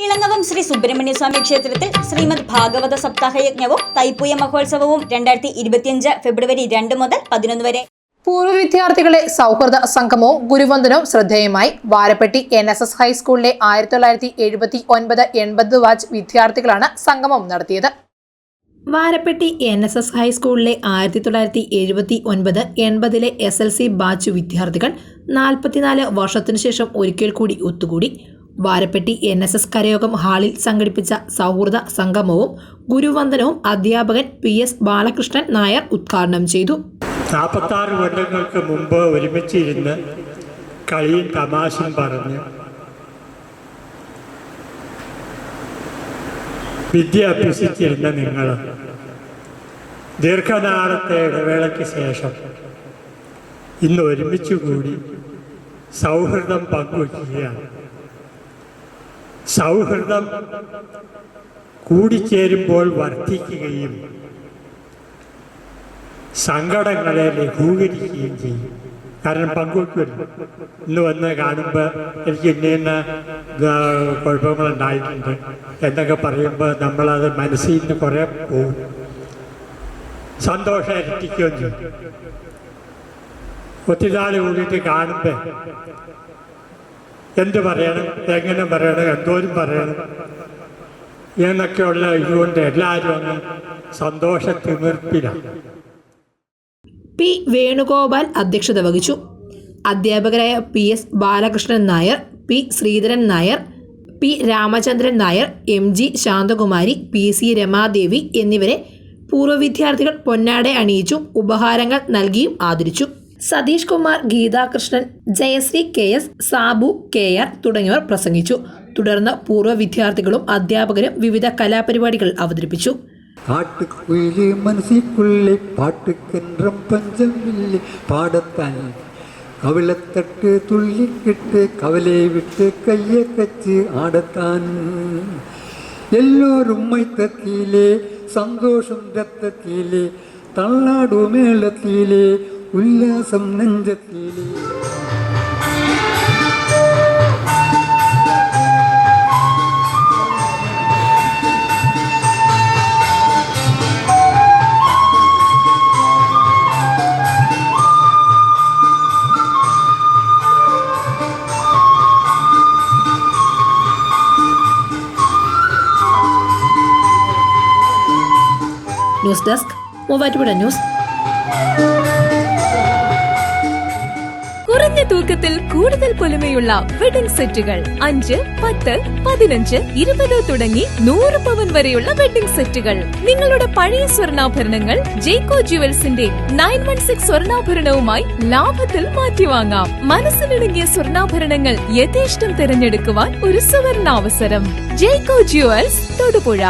ഇളങ്ങവം ശ്രീ സുബ്രഹ്മണ്യ സ്വാമി ക്ഷേത്രത്തിൽ ശ്രീമദ് ഭാഗവത സപ്താഹയജ്ഞവും തൈപ്പൂയ മഹോത്സവവും 2025 ഫെബ്രുവരി 2 മുതൽ 11 വരെ. പൂർവ്വ വിദ്യാർത്ഥികളെ സൗഹൃദ സംഗമവും ഗുരുവന്ദനവും ശ്രദ്ധേയമായി. വാരപ്പെട്ടി NSS ഹൈസ്കൂളിലെ 1979-80 ബാച്ച് വിദ്യാർത്ഥികളാണ് സംഗമം നടത്തിയത്. വാരപ്പെട്ടി NSS ഹൈസ്കൂളിലെ 1979-80 SLC ബാച്ച് വിദ്യാർത്ഥികൾ 44 വർഷത്തിനു ശേഷം ഒരിക്കൽ കൂടി ഒത്തുകൂടി. വാരപ്പെട്ടി NSS കരയോഗം ഹാളിൽ സംഘടിപ്പിച്ച സൗഹൃദ സംഗമവും ഗുരുവന്ദനവും അധ്യാപകൻ PS ബാലകൃഷ്ണൻ നായർ ഉദ്ഘാടനം ചെയ്തു. 46 കൊല്ലങ്ങൾക്ക് മുമ്പ് ഒരുമിച്ചിരുന്ന് കളിയും തമാശയും പറഞ്ഞ് വിദ്യ അഭ്യസിച്ചിരുന്ന നിങ്ങൾ ദീർഘനാളത്തെ ഇടവേളയ്ക്ക് ശേഷം ഇന്ന് ഒരുമിച്ച് കൂടി സൗഹൃദം പങ്കുവയ്ക്കുകയാണ്. സൗഹൃദം കൂടിച്ചേരുമ്പോൾ വർദ്ധിക്കുകയും സങ്കടങ്ങളെ ലഘൂകരിക്കുകയും ചെയ്യും. കാരണം പങ്കുവയ്ക്കുമല്ലോ. ഇന്ന് വന്ന് കാണുമ്പോൾ എനിക്ക് ഇന്ന കുഴപ്പങ്ങളുണ്ടായിട്ടുണ്ട് എന്നൊക്കെ പറയുമ്പോൾ നമ്മളത് മനസ്സിൽ നിന്ന് കുറേ പോകും. സന്തോഷം ഇരട്ടിക്കുകയും ചെയ്യും. ഒത്തിരി നാൾ കൂടിയിട്ട് കാണുമ്പോൾ എന്ത് പറയണം, എങ്ങനെ പറയണം, എന്തോരം പറയണം എന്നൊക്കെയുള്ള ഇതുകൊണ്ട് എല്ലാവരും അങ്ങ് സന്തോഷത്തിമിർപ്പിലാണ്. P. വേണുഗോപാൽ അധ്യക്ഷത വഹിച്ചു. അധ്യാപകരായ PS Balakrishnan Nair, P. Sreedharan Nair, P. Ramachandran Nair, MG Shanthakumari, PC Ramadevi എന്നിവരെ പൂർവ്വ വിദ്യാർത്ഥികൾ പൊന്നാട അണിയിച്ചും ഉപഹാരങ്ങൾ നൽകിയും ആദരിച്ചു. സതീഷ് കുമാർ, ഗീതാകൃഷ്ണൻ, ജയശ്രീ KS, സാബു KR തുടങ്ങിയവർ പ്രസംഗിച്ചു. തുടർന്ന് പൂർവ്വ വിദ്യാർത്ഥികളും അധ്യാപകരും വിവിധ കലാപരിപാടികൾ അവതരിപ്പിച്ചു. காட்டுக்குயிலே மனசுக்குள்ளே பாட்டுக்கென்றம் பஞ்சமில்லை பாடத்தான் கவிழத்தட்டு துள்ளிக்கிட்டு கவலை விட்டு கையை கச்சு ஆடத்தான் எல்லோரும் மைத்தத்திலே சந்தோஷம் ரத்தத்திலே தள்ளாடு மேளத்திலே உல்லாசம் நெஞ்சத்திலே. News desk Muvattupuzha news. കുറഞ്ഞ തൂക്കത്തിൽ കൂടുതൽ പൊലിമയുള്ള വെഡിംഗ് സെറ്റുകൾ 5, 10, 15, 20 തുടങ്ങി 100 പവൻ വരെയുള്ള വെഡിംഗ് സെറ്റുകൾ. നിങ്ങളുടെ പഴയ സ്വർണ്ണാഭരണങ്ങൾ ജേക്കോ ജുവൽസിന്റെ 916 സ്വർണ്ണാഭരണവുമായി ലാഭത്തിൽ മാറ്റിവാങ്ങാം. മനസ്സിലിണങ്ങിയ സ്വർണ്ണാഭരണങ്ങൾ യഥേഷ്ടം തിരഞ്ഞെടുക്കുവാൻ ഒരു സുവർണാവസരം. ജേക്കോ ജുവൽസ്, തൊടുപുഴ.